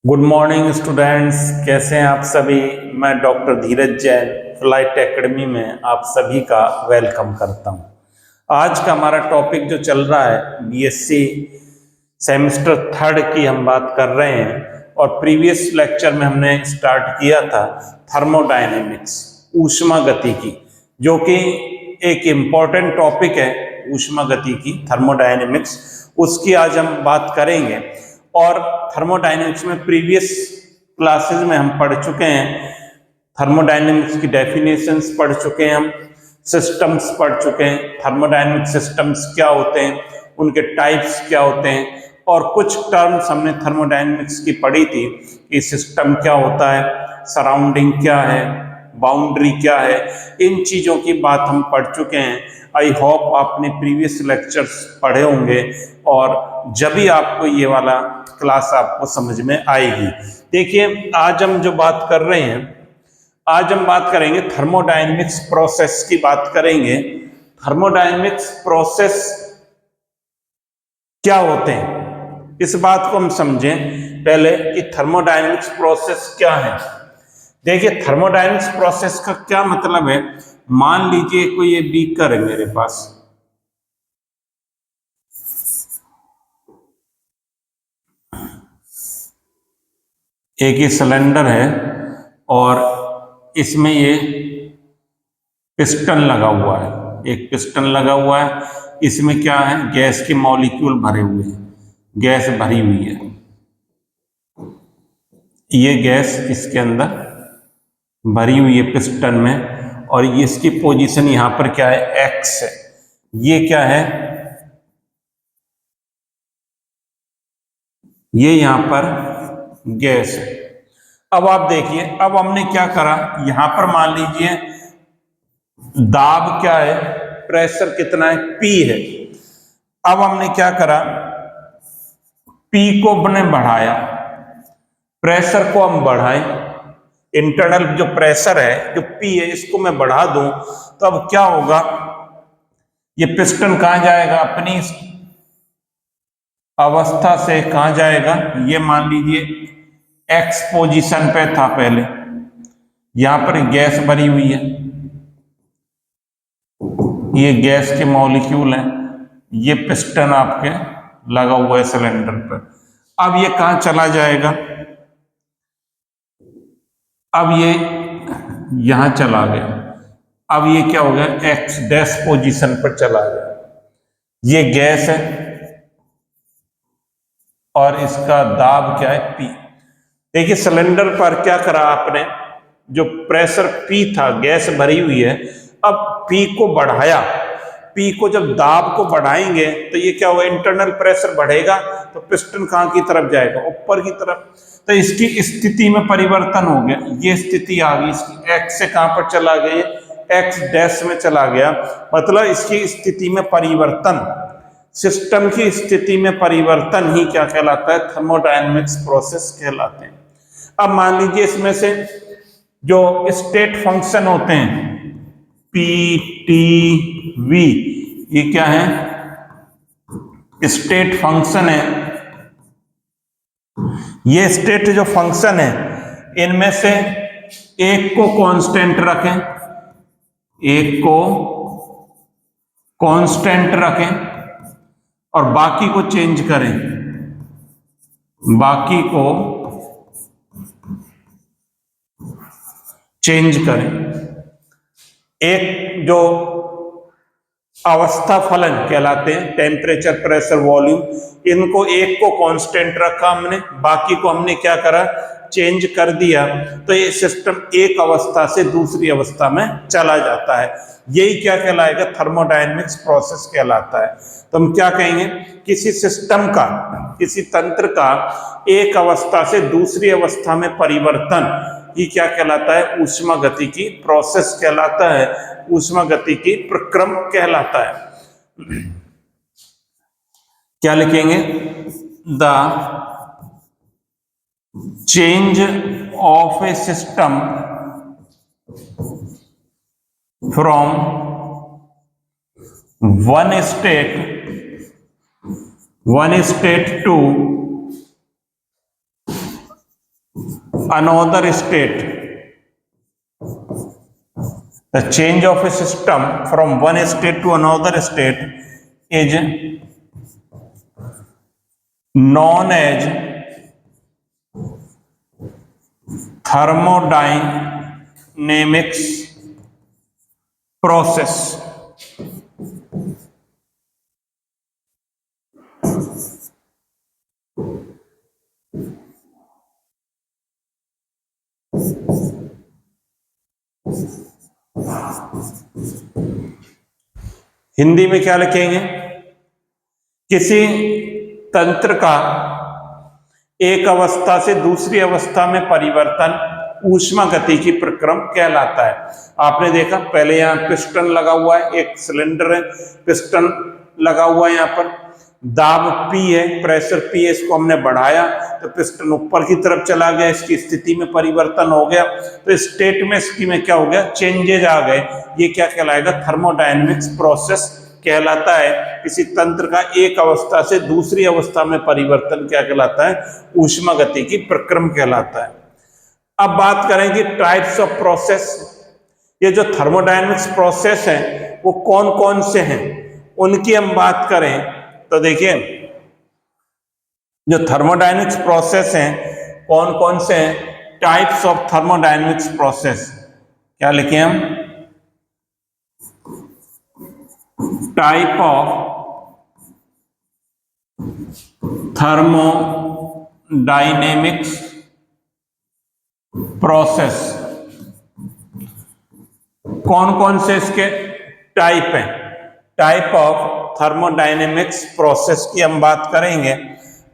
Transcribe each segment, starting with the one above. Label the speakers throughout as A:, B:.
A: Good morning students, कैसे हैं आप सभी। मैं डॉक्टर धीरज जैन फ्लाइट एकेडमी में आप सभी का वेलकम करता हूं। आज का हमारा टॉपिक जो चल रहा है बीएससी सेमेस्टर थर्ड की हम बात कर रहे हैं और प्रीवियस लेक्चर में हमने स्टार्ट किया था थर्मोडायनेमिक्स, ऊष्मा गति की, जो कि एक इम्पॉर्टेंट टॉपिक है ऊष्मा गति की, थर्मोडायनेमिक्स। उसकी आज हम बात करेंगे। और थर्मोडायनेमिक्स में प्रीवियस क्लासेस में हम पढ़ चुके हैं, थर्मोडायनेमिक्स की डेफिनेशंस पढ़ चुके हैं, हम सिस्टम्स पढ़ चुके हैं, थर्मोडायनेमिक सिस्टम्स क्या होते हैं, उनके टाइप्स क्या होते हैं, और कुछ टर्म्स हमने थर्मोडायनेमिक्स की पढ़ी थी कि सिस्टम क्या होता है, सराउंडिंग क्या है, बाउंड्री क्या है। इन चीज़ों की बात हम पढ़ चुके हैं। आई होप आपने प्रीवियस लेक्चर्स पढ़े होंगे और जब भी आपको ये वाला क्लास आपको समझ में आएगी। देखिए, आज हम जो बात कर रहे हैं, आज हम बात करेंगे थर्मोडायनेमिक्स प्रोसेस की बात करेंगे। थर्मोडायनेमिक्स प्रोसेस क्या होते हैं, इस बात को हम समझें पहले कि थर्मोडायनेमिक्स प्रोसेस क्या है। देखिए, थर्मोडायनेमिक्स प्रोसेस का क्या मतलब है। मान लीजिए कोई ये बीकर है मेरे पास, एक ये सिलेंडर है और इसमें ये पिस्टन लगा हुआ है, एक पिस्टन लगा हुआ है। इसमें क्या है, गैस के मॉलिक्यूल भरे हुए हैं, गैस भरी हुई है। ये गैस इसके अंदर भरी हुई है पिस्टन में, और ये इसकी पोजीशन यहां पर क्या है, एक्स है। ये क्या है, ये यहां पर गैस है। अब आप देखिए, अब हमने क्या करा, यहां पर मान लीजिए दाब क्या है, प्रेशर कितना है, पी है। अब हमने क्या करा, पी को हमने बढ़ाया, प्रेशर को हम बढ़ाएं, इंटरनल जो प्रेशर है, जो पी है, इसको मैं बढ़ा दूं तो अब क्या होगा, ये पिस्टन कहां जाएगा, अपनी अवस्था से कहां जाएगा, ये मान लीजिए एक्स पोजीशन पे था पहले, यहां पर गैस भरी हुई है, ये गैस के मॉलिक्यूल हैं, ये पिस्टन आपके लगा हुआ है सिलेंडर पर। अब ये कहां चला जाएगा, अब ये यहां चला गया। अब ये क्या हो गया, एक्स डैश पोजीशन पर चला गया। ये गैस है और इसका दाब क्या है, पी। देखिए, सिलेंडर पर क्या करा आपने, जो प्रेशर पी था, गैस भरी हुई है, अब पी को बढ़ाया। पी को जब दाब को बढ़ाएंगे तो ये क्या होगा, इंटरनल प्रेशर बढ़ेगा तो पिस्टन कहां की तरफ जाएगा, ऊपर की तरफ। तो इसकी स्थिति में परिवर्तन हो गया, ये स्थिति आ गई, इसकी एक्स से कहां पर चला गया, एक्स डैश में चला गया। मतलब इसकी स्थिति में परिवर्तन, सिस्टम की स्थिति में परिवर्तन ही क्या कहलाता है, थर्मोडायनेमिक्स प्रोसेस कहलाते हैं। अब मान लीजिए इसमें से जो स्टेट फंक्शन होते हैं, पी टी वी, ये क्या है, स्टेट फंक्शन है। ये स्टेट जो फंक्शन है, इनमें से एक को कांस्टेंट रखें, एक को कांस्टेंट रखें और बाकी को चेंज करें, बाकी को चेंज करें। एक जो अवस्था फलन कहलाते हैं, टेम्परेचर, प्रेशर, वॉल्यूम, इनको एक को कांस्टेंट रखा हमने, बाकी को हमने क्या करा, चेंज कर दिया। तो ये सिस्टम एक अवस्था से दूसरी अवस्था में चला जाता है। यही क्या कहलाएगा, थर्मोडायनेमिक्स प्रोसेस कहलाता है। तो हम क्या कहेंगे, किसी सिस्टम का, किसी तंत्र का एक अवस्था से दूसरी अवस्था में परिवर्तन, ये क्या कहलाता है, ऊष्मा गति की प्रोसेस कहलाता है, ऊष्मा गति की प्रक्रम कहलाता है। क्या लिखेंगे, the change of a system from one state to another state. The change of a system from one state to another state is known as thermodynamics process. Hindi में क्या लिखेंगे? किसी तंत्र का एक अवस्था से दूसरी अवस्था में परिवर्तन ऊष्मा गति की प्रक्रम कहलाता है। आपने देखा पहले यहाँ पिस्टन लगा हुआ है, एक सिलेंडर है, पिस्टन लगा हुआ है, यहाँ पर दाब P है, प्रेशर P है, इसको हमने बढ़ाया तो पिस्टन ऊपर की तरफ चला गया, इसकी स्थिति में परिवर्तन हो गया, तो स्टेट में इसकी में क्या हो गया? चेंजेज आ गए। ये क्या कहलाएगा? थर्मोडायनेमिक्स प्रोसेस कहलाता है। किसी तंत्र का एक अवस्था से दूसरी अवस्था में परिवर्तन क्या कहलाता है? ऊष्मा गति की प्रक्रम कहलाता है। अब बात करेंगे टाइप्स ऑफ प्रोसेस। ये जो थर्मोडायनेमिक्स प्रोसेस है वो कौन कौन से हैं, उनकी हम बात करें तो देखिए जो थर्मोडायनेमिक्स प्रोसेस हैं कौन कौन से हैं? टाइप्स ऑफ थर्मोडायनेमिक्स प्रोसेस क्या लिखे हम? Type of thermodynamics process. कौन कौन से इसके टाइप हैं? टाइप ऑफ थर्मोडायनेमिक्स प्रोसेस की हम बात करेंगे।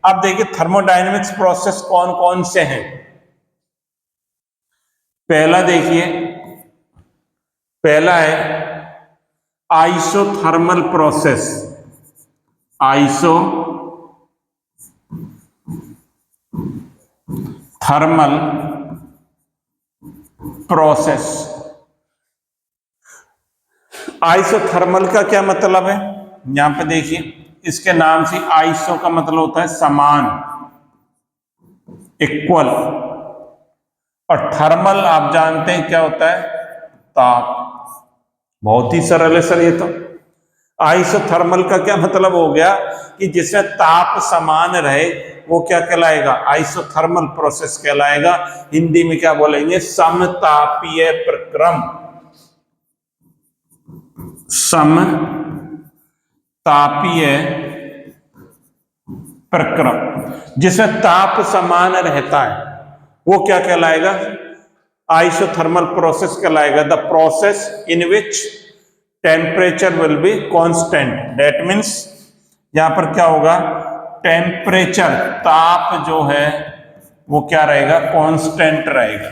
A: अब देखिए थर्मोडायनेमिक्स प्रोसेस कौन कौन से हैं। पहला देखिए, पहला है isothermal process. Isothermal process. Isothermal का क्या मतलब है? यहां पे देखिए इसके नाम से आइसो का मतलब होता है समान, इक्वल, और थर्मल आप जानते हैं क्या होता है? ताप। बहुत ही सरल है सर ये तो। आइसोथर्मल का क्या मतलब हो गया कि जिसमें ताप समान रहे वो क्या कहलाएगा? आइसोथर्मल प्रोसेस कहलाएगा। हिंदी में क्या बोलेंगे? समतापीय प्रक्रम। समतापीय प्रक्रम, जिसमें ताप समान रहता है वो क्या कहलाएगा? आइसोथर्मल प्रोसेस कहलाएगा। The process in which temperature will be constant. That means यहां पर क्या होगा? टेम्परेचर, ताप जो है वो क्या रहेगा? कांस्टेंट रहेगा।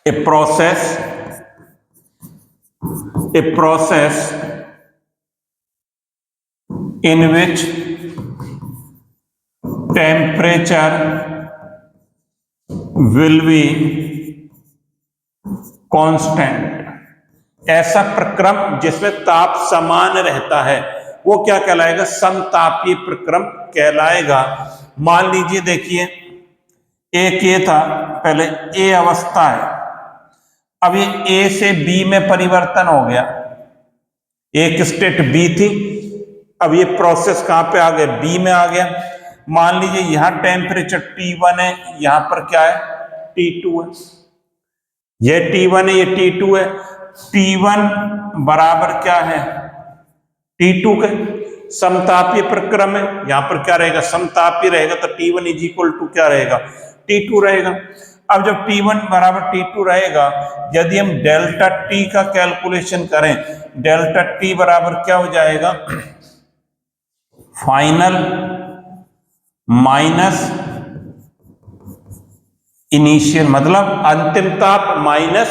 A: A process in which temperature will be constant। ऐसा प्रक्रम जिसमें ताप समान रहता है वो क्या कहलाएगा? समतापीय प्रक्रम कहलाएगा। मान लीजिए देखिए एक ये था, पहले ए अवस्था है, अब ये ए से बी में परिवर्तन हो गया। एक स्टेट बी थी, अब ये प्रोसेस कहां पे आ गया? बी में आ गया। मान लीजिए यहां टेम्परेचर T1 है, यहां पर क्या है? T2 है। ये T1 है, ये T2 है। T1 बराबर क्या है? T2 के। समतापीय प्रक्रम है, यहां पर क्या रहेगा? समतापीय रहेगा, तो T1 इज इक्वल टू क्या रहेगा? T2 रहेगा। अब जब T1 बराबर T2 रहेगा, यदि हम डेल्टा T का कैलकुलेशन करें, डेल्टा T बराबर क्या हो जाएगा? फाइनल माइनस इनिशियल, मतलब अंतिम ताप माइनस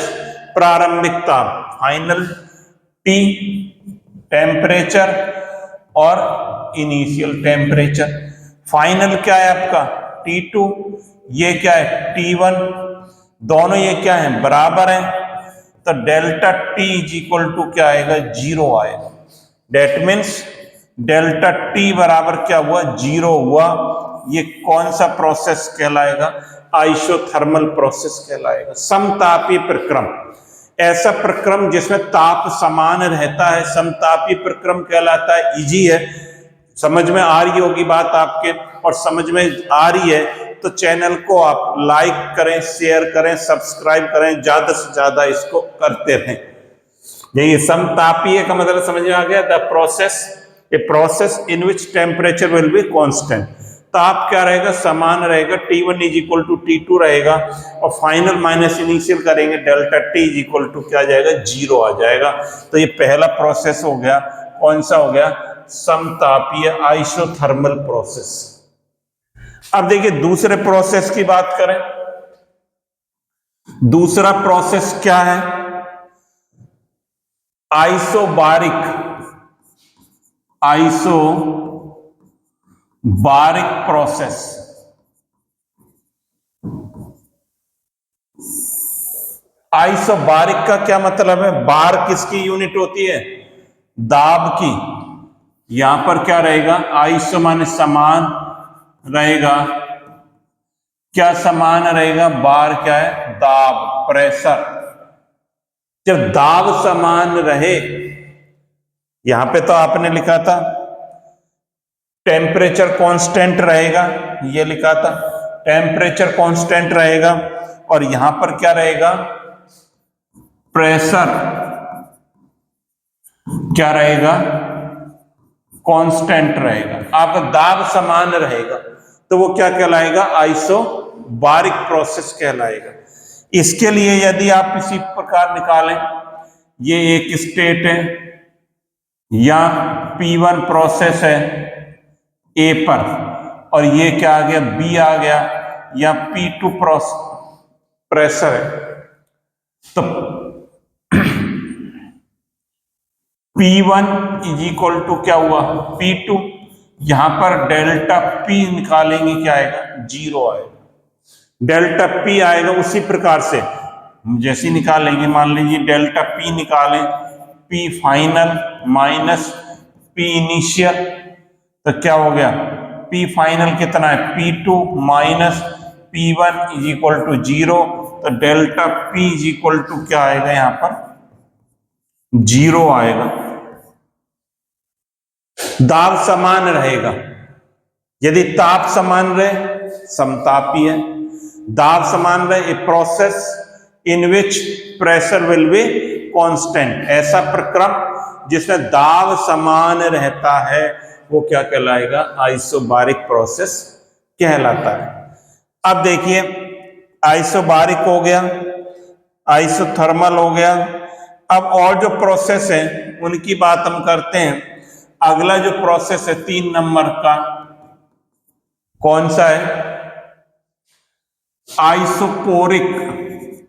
A: प्रारंभिक ताप। फाइनल T टेम्परेचर और इनिशियल टेम्परेचर। फाइनल क्या है आपका? T2, ये क्या है? T1, दोनों ये क्या है? बराबर है, तो delta T is equal to क्या आएगा? 0 आएगा। डेट मीन्स डेल्टा T बराबर क्या हुआ? 0 हुआ। ये कौन सा प्रोसेस कहलाएगा? आइसोथर्मल प्रोसेस कहलाएगा। समतापीय प्रक्रम, ऐसा प्रक्रम जिसमें ताप समान रहता है, समतापीय प्रक्रम कहलाता है। इजी है, समझ में आ रही होगी बात आपके, और समझ में आ रही है तो चैनल को आप लाइक करें, शेयर करें, सब्सक्राइब करें, ज्यादा से ज्यादा इसको करते रहें। यही समतापीय का मतलब समझ में आ गया। The process, a process in which temperature will be constant, ताप क्या रहेगा? समान रहेगा। T1 is equal to T2 रहेगा, और फाइनल माइनस इनिशियल करेंगे, delta T is equal to क्या आ जाएगा? 0 आ जाएगा। तो ये पहला प्रोसेस हो गया। कौन सा हो गया? समतापीय आइसोथर्मल प्रोसेस। अब देखिए दूसरे प्रोसेस की बात करें। दूसरा प्रोसेस क्या है? Isobaric, isobaric process. आइसोबारिक का क्या मतलब है? बार किसकी यूनिट होती है? दाब की। यहां पर क्या रहेगा? आइसो माने समान रहेगा। क्या समान रहेगा? बार क्या है? दाब, प्रेशर। जब दाब समान रहे, यहां पे तो आपने लिखा था टेम्परेचर कांस्टेंट रहेगा, ये लिखा था टेम्परेचर कांस्टेंट रहेगा, और यहां पर क्या रहेगा? प्रेशर क्या रहेगा? कांस्टेंट रहेगा। आपका दाब समान रहेगा तो वो क्या कहलाएगा? आइसोबारिक प्रोसेस कहलाएगा। इसके लिए यदि आप इसी प्रकार निकालें, ये एक स्टेट है या P1 प्रोसेस है A पर, और ये क्या आ गया? B आ गया, या P2 प्रेशर है, तो P1 इज इक्वल टू क्या हुआ? P2। यहां पर डेल्टा P निकालेंगे, क्या आएगा? 0 आएगा। डेल्टा P आएगा। उसी प्रकार से जैसे निकालेंगे, मान लीजिए डेल्टा P निकालें, P final minus P initial, तो क्या हो गया? P फाइनल कितना है? P2 minus P1 is equal to 0, तो delta P is equal to क्या आएगा? यहां पर 0 आएगा। दाब समान रहेगा। यदि ताप समान रहे, समतापीय है। दाब समान रहे, a process in which pressure will be constant, ऐसा प्रक्रम जिसमें दाब समान रहता है, वो क्या कहलाएगा? आइसोबारिक प्रोसेस कहलाता है। अब देखिए, आइसोबारिक हो गया, आइसोथर्मल हो गया। अब और जो प्रोसेस है उनकी बात हम करते हैं। अगला जो प्रोसेस है 3 नंबर का, कौन सा है? Isochoric,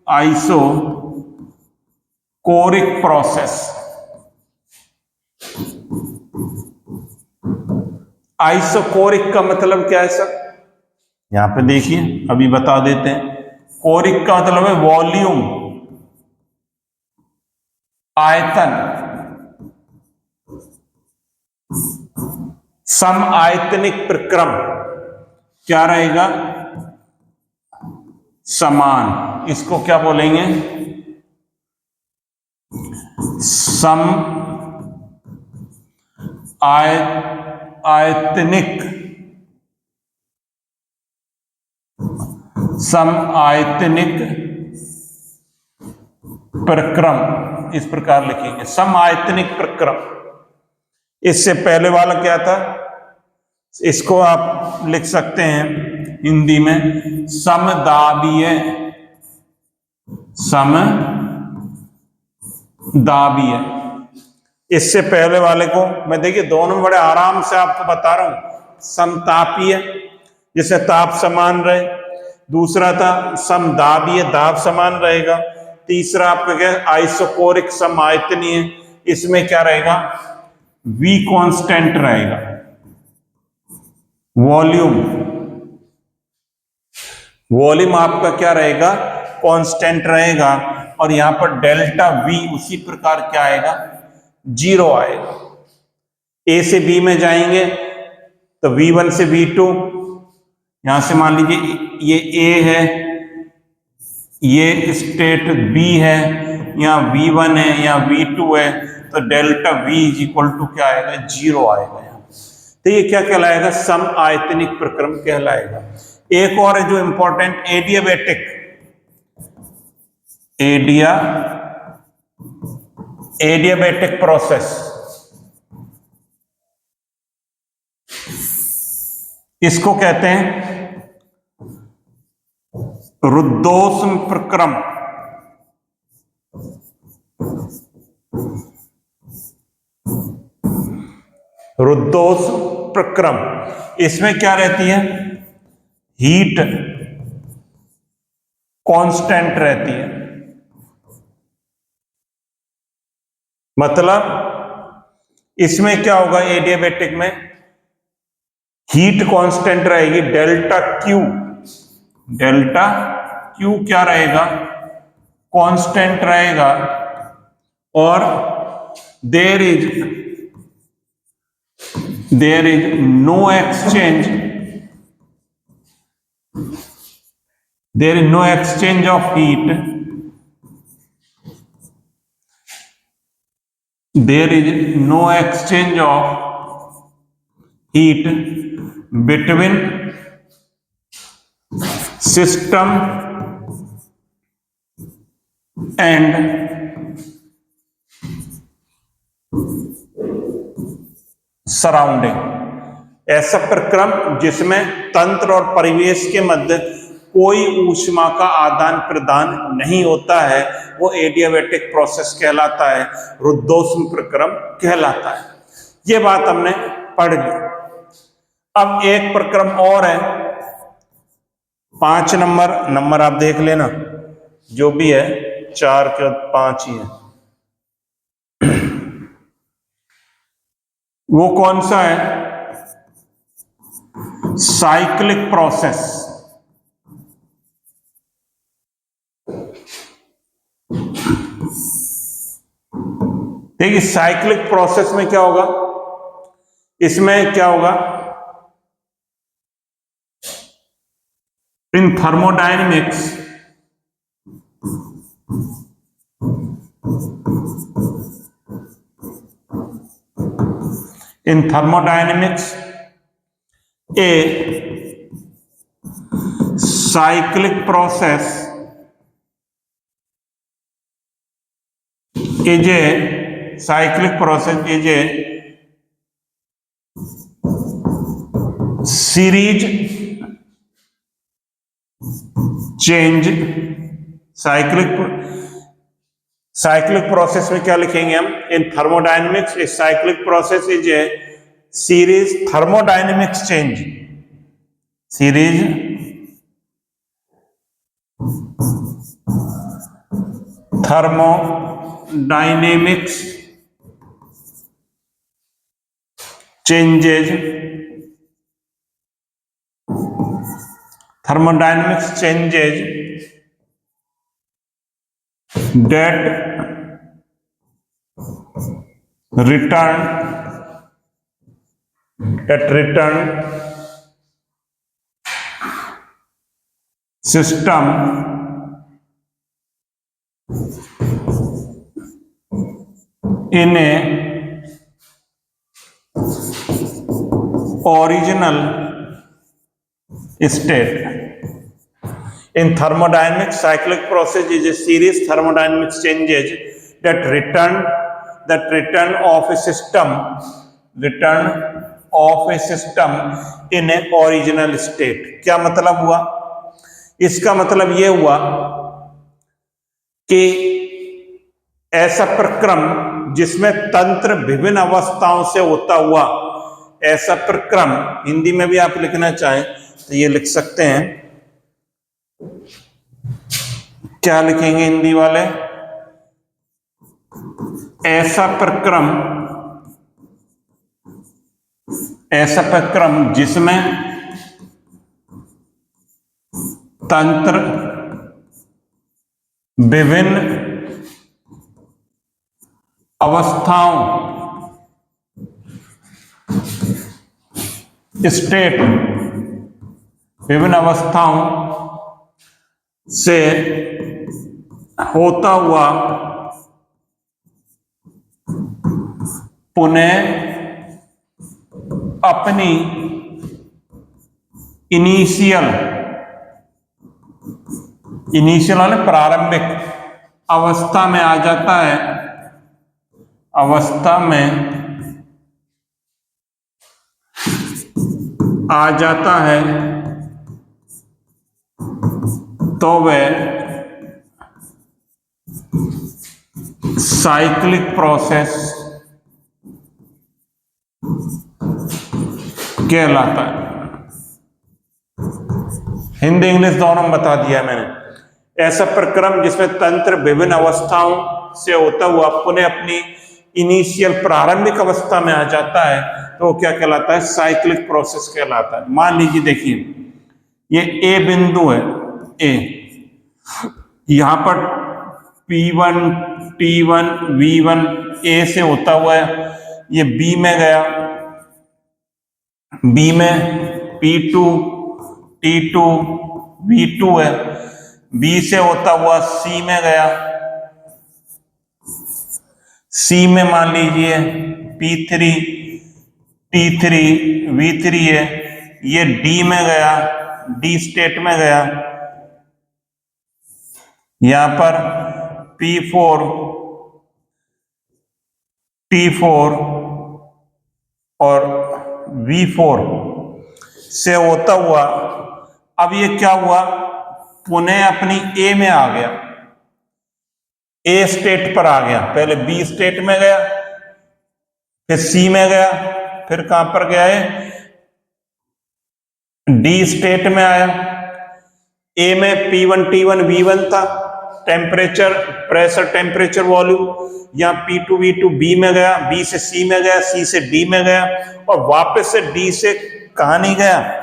A: isochoric process. आइसोकोरिक का मतलब क्या है सर? यहां पे देखिए, अभी बता देते हैं। कोरिक का मतलब है वॉल्यूम, आयतन। सम आयतनिक प्रक्रम क्या रहेगा? समान। इसको क्या बोलेंगे? सम आयतनिक, सम आयतनिक प्रक्रम, इस प्रकार लिखेंगे, सम आयतनिक प्रक्रम। इससे पहले वाला क्या था? इसको आप लिख सकते हैं हिंदी में समदाबीय, समदाबीय। इससे पहले वाले को मैं देखिए दोनों बड़े आराम से आपको बता रहा हूं। समतापीय जिससे ताप समान रहे, दूसरा था समदाबीय, दाब समान रहेगा, तीसरा आपका क्या? आइसोकोरिक, समायतनीय। इसमें क्या रहेगा? V कांस्टेंट रहेगा, वॉल्यूम आपका क्या रहेगा? कांस्टेंट रहेगा, और यहां पर डेल्टा V उसी प्रकार क्या आएगा? 0 आएगा। A से B में जाएंगे तो V1 से V2, यहां से मान लीजिए ये ए है, ये स्टेट बी है, यहाँ V1 है, यहाँ V2 है, तो delta V is equal to क्या आएगा, 0 आएगा यहाँ। तो ये क्या कहलाएगा, सम आयतनिक प्रक्रम कहलाएगा। एक और है जो इंपॉर्टेंट, एडियाबैटिक प्रोसेस। इसको कहते हैं रुद्धोष्म प्रक्रम। रुद्धोष्म प्रक्रम, इसमें क्या रहती है, हीट कांस्टेंट रहती है। मतलब इसमें क्या होगा, एडियाबैटिक में हीट कांस्टेंट रहेगी डेल्टा क्यू। डेल्टा क्यू क्या रहेगा, कांस्टेंट रहेगा, और there is no exchange, there is no exchange of heat, there is no exchange of heat between system and surrounding. ऐसा प्रक्रम जिसमें तंत्र और परिवेश के मध्य कोई ऊष्मा का आदान प्रदान नहीं होता है, वो एडियाबैटिक प्रोसेस कहलाता है, रुद्धोष्म प्रक्रम कहलाता है। ये बात हमने पढ़ ली। अब एक प्रक्रम और है, 5 नंबर आप देख लेना, जो भी है 4 के 5 ही है। वो कौन सा है, साइक्लिक प्रोसेस। देखिए साइक्लिक प्रोसेस में क्या होगा, इसमें क्या होगा, in thermodynamics a cyclic process is a series change। Cyclic process में क्या लिखेंगे हम, in thermodynamics a cyclic process is a series thermodynamics change, series thermodynamics changes, that return system in a original state। In thermodynamics, cyclic process is a series thermodynamics changes that return of a system in a original state। क्या मतलब हुआ, इसका मतलब ये हुआ कि ऐसा प्रक्रम जिसमें तंत्र विभिन्न अवस्थाओं से होता हुआ, ऐसा प्रक्रम, हिंदी में भी आप लिखना चाहें तो ये लिख सकते हैं, क्या लिखेंगे हिंदी वाले, ऐसा प्रक्रम जिसमें तंत्र विभिन्न अवस्थाओं स्टेट विभिन्न अवस्थाओं से होता हुआ पुनः अपनी इनिशियल वाले प्रारंभिक अवस्था में आ जाता है, अवस्था में आ जाता है, तो वह साइक्लिक प्रोसेस कहलाता है। हिंदी इंग्लिश दोनों में बता दिया मैंने। ऐसा प्रक्रम जिसमें तंत्र विभिन्न अवस्थाओं से होता हुआ पुनः अपनी इनिशियल प्रारंभिक अवस्था में आ जाता है, तो क्या कहलाता है? साइक्लिक प्रोसेस कहलाता है। मान लीजिए, देखिए ये ए बिंदु है, ए, यहां पर P1 T1 V1 ए से होता हुआ है, ये बी में गया, बी में P2 T2 V2 है, बी से होता हुआ सी में गया, सी में मान लीजिए P3 T3 V3 है, ये डी में गया, डी स्टेट में गया, यहां पर P4 T4 और V4 से होता हुआ अब ये क्या हुआ? पुनः अपनी ए में आ गया, ए स्टेट पर आ गया। पहले बी स्टेट में गया, फिर सी में गया, फिर कहां पर गया है? डी स्टेट में आया। ए में P1 T1 V1 था, टेम्परेचर, प्रेशर, टेम्परेचर, वॉल्यूम। यहाँ P2 V2 बी में गया, बी से सी में गया, सी से डी में गया, और वापस से डी से कहा नहीं गया?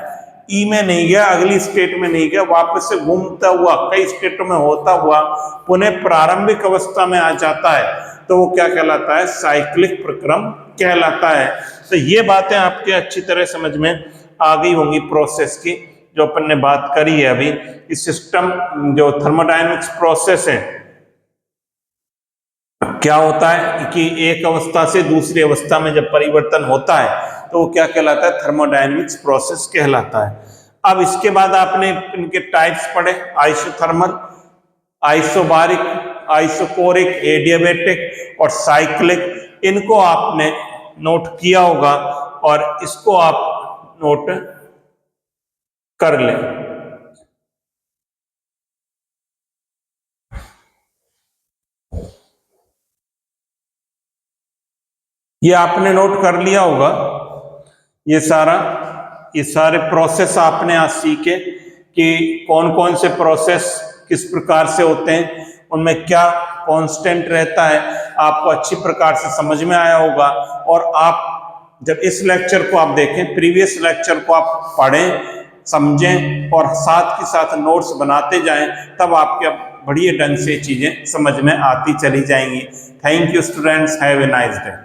A: ई में नहीं गया, अगली स्टेट में नहीं गया, वापस से घूमता हुआ कई स्टेटों में होता हुआ पुनः प्रारंभिक अवस्था में आ जाता है, तो वो क्या कहलाता है? साइक्लिक प्रक्रम कहलाता है। तो ये बातें आपके अच्छी तरह समझ में आ गई होंगी प्रोसेस की, जो अपन ने बात करी है अभी। इस सिस्टम जो थर्मोडायनेमिक्स प्रोसेस है, क्या होता है कि एक अवस्था से दूसरी अवस्था में जब परिवर्तन होता है तो वो क्या कहलाता है? थर्मोडायनेमिक्स प्रोसेस कहलाता है। अब इसके बाद आपने इनके टाइप्स पढ़े, आइसोथर्मल, आइसोबारिक, आइसोकोरिक, एडियाबैटिक और साइक्लिक। इनको आपने नोट किया होगा और इसको आप नोट कर लें। ये आपने नोट कर लिया होगा, ये सारे प्रोसेस आपने आज सीखे कि कौन कौन से प्रोसेस किस प्रकार से होते हैं, उनमें क्या कांस्टेंट रहता है, आपको अच्छी प्रकार से समझ में आया होगा। और आप जब इस लेक्चर को आप देखें, प्रीवियस लेक्चर को आप पढ़ें, समझें और साथ के साथ नोट्स बनाते जाएं, तब आपके बढ़िया ढंग से चीजें समझ में आती चली जाएंगी। Thank you students, have a nice day.